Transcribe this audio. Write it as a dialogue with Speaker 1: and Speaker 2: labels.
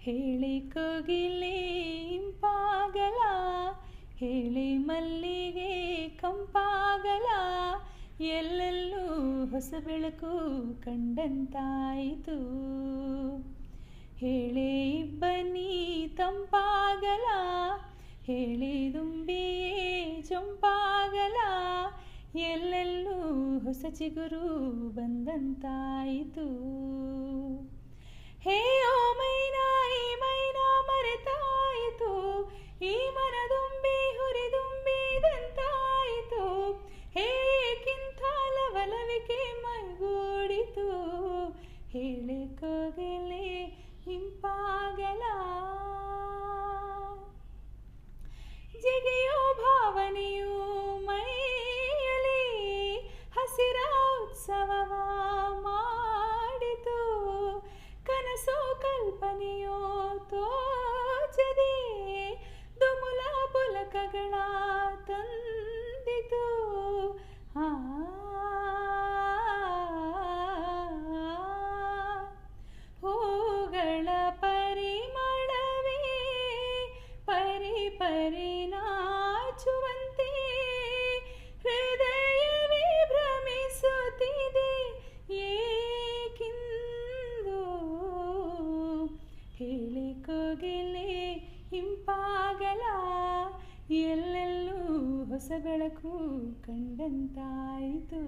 Speaker 1: ಹೇಳಿ ಕೋಗಿಲೆ ಇಂಪಾಗಲ, ಹೇಳಿ ಮಲ್ಲಿಗೆ ಕಂಪಾಗಲ, ಎಲ್ಲೆಲ್ಲೂ ಹೊಸ ಬೆಳಕು ಕಂಡಂತಾಯಿತು. ಹೇಳಿ ಇಬ್ಬನಿ ತಂಪಾಗಲ, ಹೇಳಿ ದುಂಬಿಯೇ ಚಂಪಾಗಲ, ಎಲ್ಲೆಲ್ಲೂ ಹೊಸ ಚಿಗುರು ಬಂದಂತಾಯಿತು. ಹೇ ಓ ಮೈನಾ, ಈ ಮೈನಾ ಮರೆತಾಯಿತು, ಈ ಮನದುಂಬಿ ಹುರಿದುಂಬಿದಂತಾಯಿತು. ಹೇಗಿಂತ ಲವಲವಿಕೆ ಮೈಗೂಡಿತು, ಹೇಳೆ ಕೋಗಿಲೆ ಇಂಪಾಗಲ. ಜಿಗಿಯೋ ಭಾವನೆಯು ಮೈಯಲಿ ಹಸಿರ ಉತ್ಸವವ ಮಾಡಿತು, ಕನಸೋ ಕಲ್ಪನೆಯೋ ತೋಚದೆ ದುಮುಲ ಪುಲಕಗಳ ತಂದಿತು. ಹೂಗಳ ಪರಿಮಳವೇ ಪರಿ ಪರಿ ನಾಚುವಂತೆ, ಹೃದಯವೇ ಭ್ರಮಿಸುತ್ತಿದೆ ಏಕಿಂದು. ಹೇಳಿ ಕೋಗಿಲೆ ಇಂಪಾಗಲ, ಎಲ್ಲೆಲ್ಲೂ ಹೊಸ ಬೆಳಕು ಕಂಡಂತಾಯಿತು.